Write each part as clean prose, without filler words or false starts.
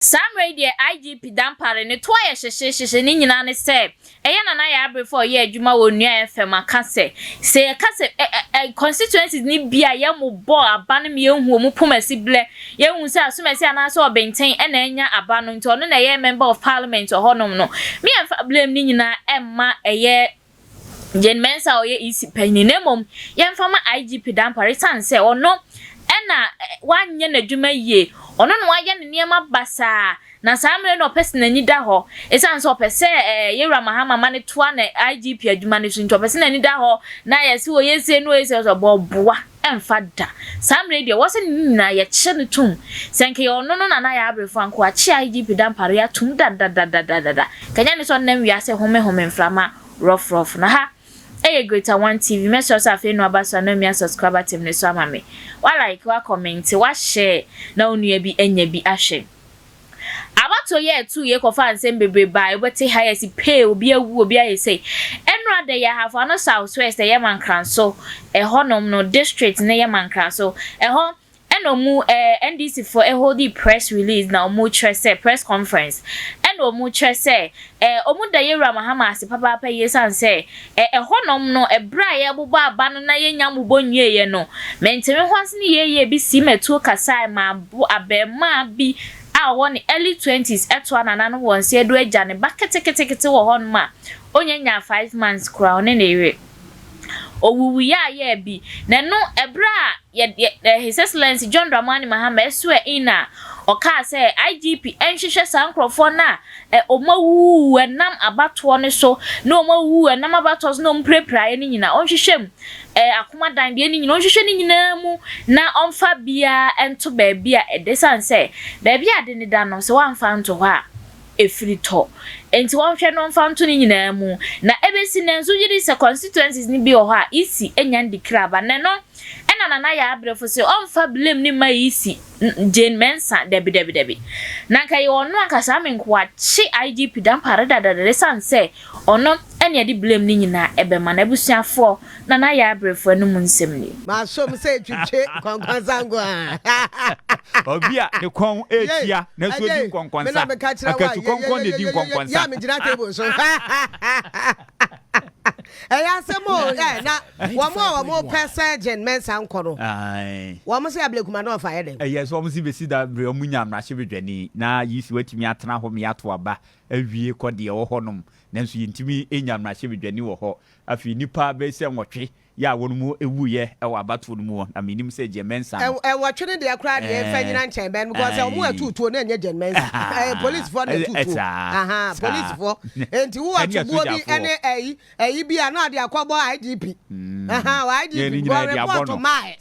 Sam radio IGP Dampare ne to aye hyehyehye ni nyina ne se eye na Yaa Brefo ye adwuma wo nua FM aka se constituencies ni bia ye mo bo aba ne me hu mu pomasi ble ye hu se asomasi ana se obenten e na enya aba no nti ono na ye member of parliament ohonom no me amfa blame ni nyina emma eye Jen Mensa oye isi panyi nemom ye mfa ma IGP Dampare sanse ono ena wanye na dwuma yie ono no waye ne niema basa na samre no person ani da ho esan so pese yewra mahama mane toa na IGP adwuma ne so nto person ani da ho na yesi wo yesi no yesi so boboa emfa da samre de wose nyina ye kye ne tum senke ono no na Yaa Brefo anko a kye IGP Dampare ya tum da kanya ne so nam wiase home mframa rough na ha Greater One TV, make sure say no abaso na me subscriber team ne so amame. Wa like, wa comment, wa share na onua bi enya bi ahwe. Abato ye 2 ye kofa nsem bebre ba ebete highest pay obi awu obi aye say. Enra de ya have no southwest ye mankran so honom no district ne ye mankran so ho enomu NDC for hold the press release na omu press conference omu chese omu da yewra mahama ase papa yesan se honom no ebra ye bobo aba no na yenya mubonye ye no menteme hwase ne ye bi si metu kasa ma abema bi a won early 20s eto anana no won se edu agya ne ba ketekete wo hon ma onyanya 5 months crown ne ere owuwu ya ye bi na no ebra his excellency John Dramani Mahama eswe ina oka say IGP enhwehwe sankrofo na omawu enam abato ne so na omawu enam abato so no mprepra ni nyina onhwehwem akomadan de ni nyina onhwehwe ni nyina mu na onfa bia ento ba bia edesan say ba bia de ni da no so wanfa nto ho a efrito enti wonhwe no mfa nto ni nyina mu na ebesi nenzo yiri se constituencies ni bi ho a isi enya ndikraba ne no na Yaa Brefo se onfa blame ni ma isi Jane Mensa debi na kai ono akasa menko a chi IGP Dampare dadadere sanse ono ene di blame ni nyina ebema na busuafo na Yaa Brefo no mu nsem ni ma so me se twitwe kwankwansango obia ne kon etia na so di kwankwansa akasu konkon de di kwankwansa ya me gina table so eya semo na wamo person Jane Mensa nkoro ai wamo se ablekuma na ofa yede yes wamo si besi da bre omunya mrahye bedwani na yisi watimi atena ho me ato aba awie kode wo honom nanso yintimi enya mrahye bedwani wo ho afi nipa be se nwotwe ya wonumu ewuye ewa abato no mu na minim se Jane Mensa watwe ne de akra de fanyina nchen ben because omu atutuo na enye Jane Mensa police for the tutuo police for enti wo atubuo bi ene bi ana de akobo IGP wa IGP go report my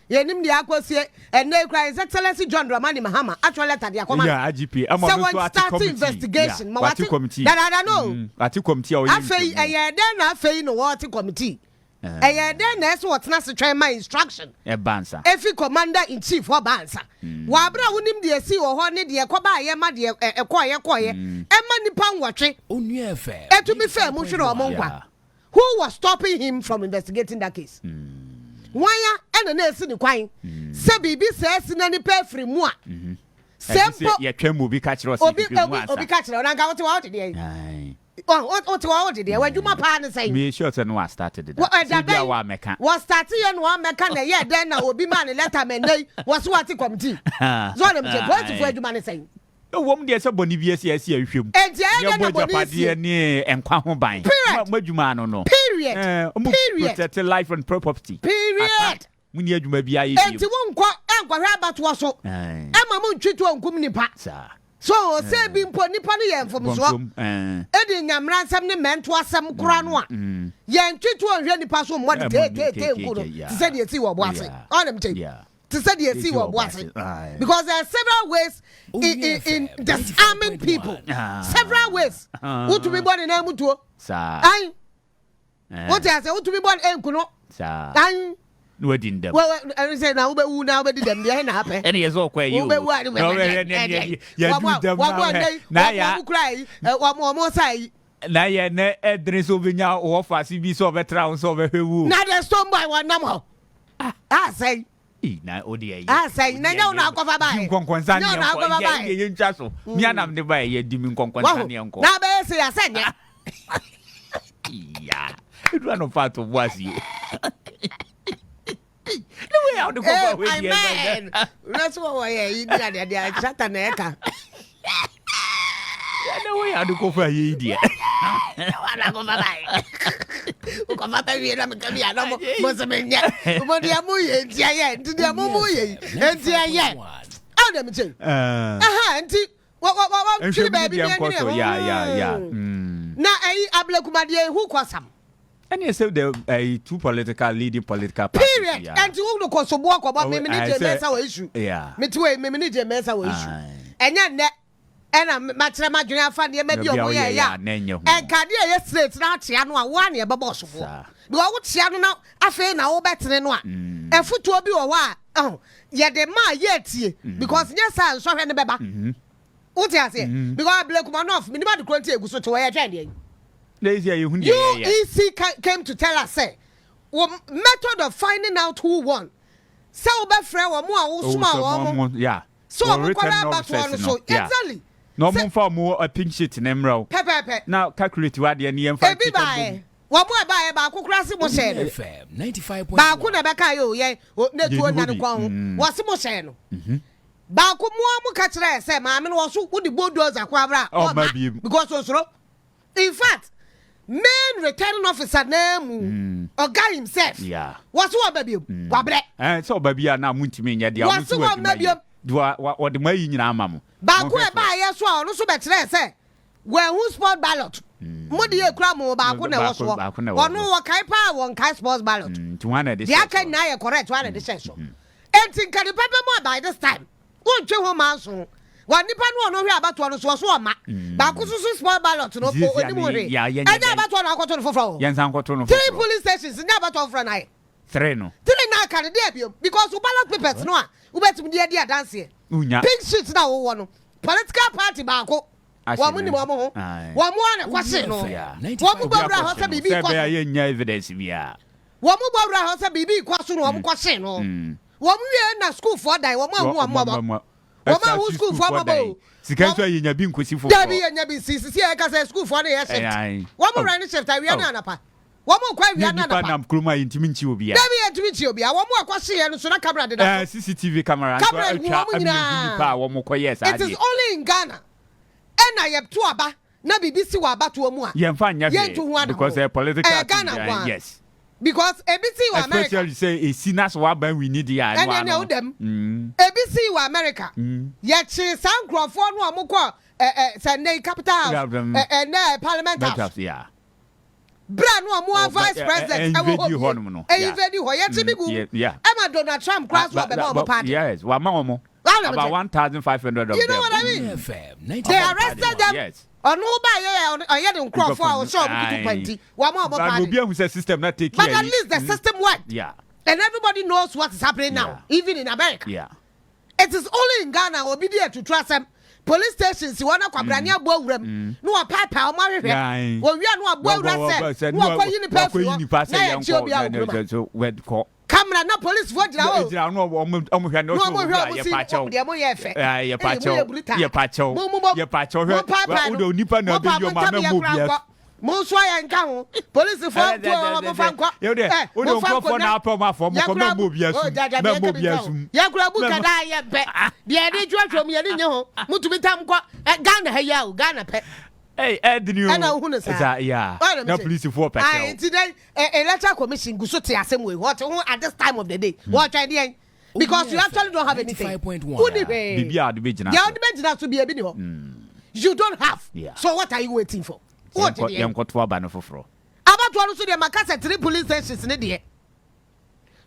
yenim de akosie ene kra His Excellency John Dramani Mahama actually letter de akoma yeah IGP ama so ati investigation ma wati committee no ati committee o afei den na afei no wati committee then that's what na se try my instruction bansa efi commander in chief for bansa wa bra wonim de si wo ho ne de ekoba ye ma de ekoye ema nipa nwotwe onu efe etumi fe mu hwere omonkwa who was stopping him from investigating that case wanya ena na esi ni kwan se bibi se esi na nipa afri mu a sempo ye twam bi ka kire o obi ka kire na ga wote de what did you do my partner say? Me sure to know I started it. What meka? Was started you one mechanic, yeah, then I will be man and let him and they was what committee. Zone what if you man saying? No woman, there's a Bonivius, yes, him. And yeah, near and Quahon buying. Period. No. Period. Life and property. Period. We need you maybe I and you won't quite about was so. Emma Moon treat one community parts. So say been put nipa ni yen from so edi nyamran sam ne mento asam kura no a yen twitu onhwe nipa so mo de te nkuno ti say de esi wo boase on them take ti say de esi wo boase because there are several ways in disarming people several ways who to be born in amutuo ai what I say who to be born enkuno ai no didn't them. Well, I say now we did them. They happen. And he is all quite you. Yeah, cry. One more say. Na ye ne edres obinya offer CB so veterans over who. Na the stone by one number. I say na odi say na nya una akwafa ba e nkonkonsa ne nko ye ntwa so mi anam ne ba ye di mi nkonkonsa ne nko na be se ya se nya ya edu ano fato boasi no way out the cover we man that's what we dia chata na eka no way out the cover ye dia wala ko babai ko mata wi na mkami ana mo se menya mo dia mu ye ntia ye ntia mu ye ntia ye how dem say nti wa tiri baby yeah na ablekumade hu kwasam and you say the two political leading political parties period and you no kosobo akoba me ni je mesa wa issue yeah me tuwe me ni je mesa wa issue enya ne ena machira madwene afa ne ma bi omo ye ya enkade ye straight na atia no a wa ne bebo sofo bi wo tia no na afa na wo betene no a efutuo bi wo wa ye de ma ye tie because yes I so hwe ne beba what you say because ablekumanof me ni ba de kronti eguso to ye twa de UEC came to tell us say method of finding out who won so be friend wo mo a wo suma wo yeah so we call about one so exactly no mo fa mo a pink sheet na mra pepe now calculate what the name fa ebi bae wo mo e bae ba kokura se mo share FM 95.1 ba ko na be ka yo ye na tuo na ko ho wo se mo share no ba ko mo ka kire se ma me no wo so wo di bulldozer kwa bra because osoro in fact main returning officer name Oga himself was what baby wabre so baby na muntimi nya dia was what baby what the mai nyina amamu ba ko e ba ye so no so be kire se we who sport ballot mo de ekura mo ba ko na wo so ono wo kai pa won kai sports ballot to one of this dia kan na ye correct one of this so entin kan pepe mo by this time won twe ho man so wa nipa no no hwe abato no so ma ba ko so sport ballot no ko oni mo hwe anya abato no akoto no foforo yensan akoto no three police stations nya abato foforo na three no na kan dey bi because we ballot papers no a we betum dey dance pink sheet na wo no political party ba ko wa mu ni mo ho wa mu ana kwase no wa mu gbawra ho se bibi kwase se be nya evidence bia wa mu gbawra ho se bibi kwaso no wa mu kwase no wa mu wie na school for die wa mu ahu Wama who school for mabo. Sika so yenya bi nkosi for. Dabi yenya bi sisi e ka say school for na ye shift. Wama run shift wi na anapa. Wama kwa wi na anapa. Na mkruma yintimi nchi obi a. Dabi yintimi nchi obi a. Wama akwase ye no so na camera de da. CCTV camera so pa wama koye sa. It is only in Ghana. Ena ye to aba na bibisi wa aba to mu a. Ye mfa nya because a political yes. Because ABC wa America. Especially say a sinners wa ban we need ya no. And ABC wa America. Ye chi sankrofo no amukọ Sunday capital house na parliament house. Yeah. Bra no amu vice president invade ho no. Invade ho ye chi bigu. Emma Donald Trump cross wa be mo party. Yes, wa ma omo. About 1,500 of them. You know what I mean? They arrested them. Yes. Onu ba ye de nkrofo a o show buku panti wa ma obo party. Obi a system na take care. But at least the system worked. Yeah. And everybody knows what is happening now, even in America. Yeah. It is only in Ghana obi there to trust them. Police stations you wanna kwabrani abo wrem. No a papa o ma hwehwe. Wo wi no abo wra se. No akwa yi ni pa fi. Na ye obi a so wed call. Camera na police for jira o. Jira no omo hwe no so ye pa chow. De mo ye fe. Ye pa chow. Ye pa chow. Ye pa chow. Wo do nipa na be yo ma na mo bia. Mo so ya nka ho. Police for to mo fa nkwa. Yo de. Wo do nkofo na apom afo mo ko na mo bia su. Na mo bia su. Ya kura buka da ye pe. De de twatwom ye nye ho. Mutumi tam kwa Ghana ha ya o Ghana pe. Hey, Edney. And who knows? Yeah. No police for petrol. I today electoral commission go so the same way. What at this time of the day? What idea? Because you actually don't have anything. 95.1. Bibia the bejina. Yeah, the bejina to be a bit. You don't have. Yeah. So what are you waiting for? What did you got to ban for fro? About one so the Makasa 3 police stations in the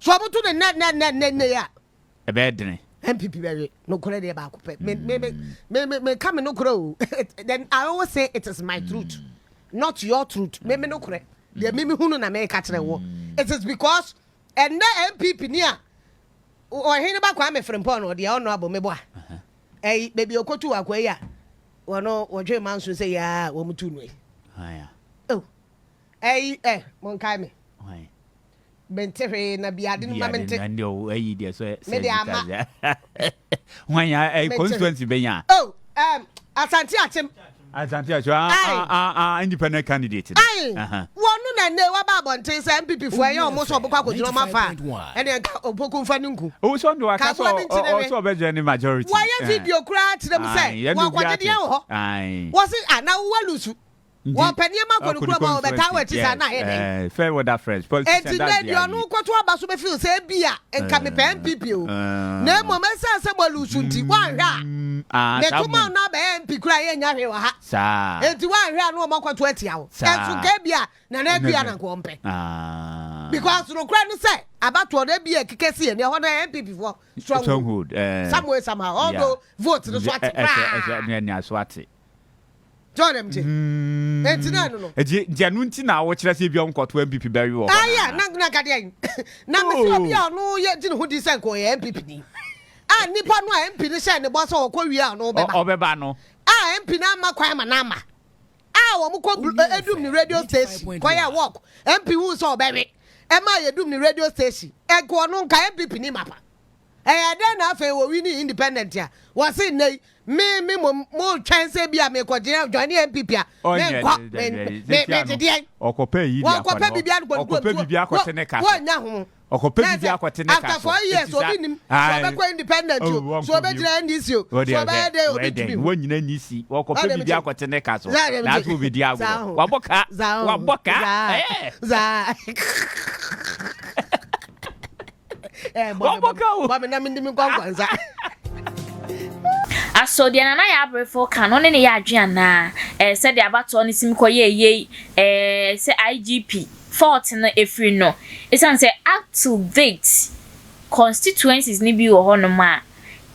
so about to the net ya. A bed. MPP very no credit about me come no grow. Then I always say it is my truth, not your truth. Me no credit. The me who na me catch the war. It is because and the MPP near or hear about Kwame Frimpong or the honorable me boy. Eh, baby okotu akwa ya. Wono wodwe man so say ya wo mutu no. Ah. Oh. Mon kai me. Bentere na biade no mamente. And you ayi there so. Me de ama. When ya constituency benya. Oh, Asante Atem. Asante independent candidate. Wonu na ne wa ba bonten say MPP fo eyan omo so obokwa kodiro ma fa. Ene opoku mfa ninku. O so ndo aka so o be join majority. Wa ye video kura tire mu say wa kwade de ho. Wo se ana wa lusu. Wa panie ma ko kura ba obeta wa ti sa na he den. Fair with that friends. Politician that dey. Enti kwoto aba so be feel say bia enka me pe MPP o. Na mo me say mo lusu nti wa hwa. Ne tuma na be MP kura ye nya hwe wa ha. Sa. Enti wa hwe na mo kwato atia wo. Enso ka bia na bia na ko mpe. Because no kura no say abato na bia kekesi ye ne ho na MPP for stronghold. Somewhere somehow although vote no so ati. Ne aso ati. Join them je. Enti na no. Je anu nti na wo kire se bia nkoto MPP bari wo. Aya na ka dey. Na me se bia no ye gine ho di sen ko ye MPP ni. Nipa no a MP ni share ne boss o ko wi a no obeba no. MP na ma kwan ma na ma. Wo mu ko edum ni radio station. Ko ya work. MP hu so obebe. Ma ye dum ni radio station. Ko no nka MPP ni mapa. Den na afa wo wi ni independent a. Wo se nei me mo twan se bia me ko join MPP a. Me kwa me dey. Okopa yi dia kwa. Okopa bibia akote ne ka. Wo nya ho. Okopa bibia akote ne ka. After 4 years obi nim. So be ko independent o. So be jira NDC o. So be dey obi to be. Wo nyina NDC. Okopa bibia akote ne ka so. Na to be dia go. Waboka. Za. Baba na mindi mi kwankwanza. Aso de na Yaa Brefo kan one ne ya adwena se de abato ne sim koye se IGP 14 na efri no isan say activate constituencies ni bi wo ho no ma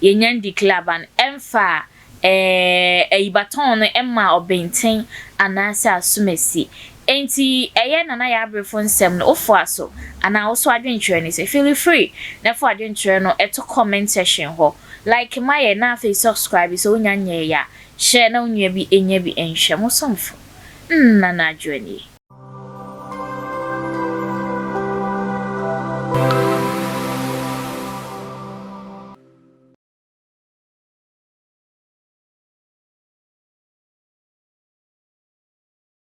yenyan declare ban emfa ibaton no emma obenten anasa asumesi enti na Yaa Brefo nsem no ofo aso ana wo so adwenkyere ni say feel free na fo adwenkyere no eto comment section ho like my na face subscribe so nyanye ya share na onye bi enya bi enhwe mo somfo na adwene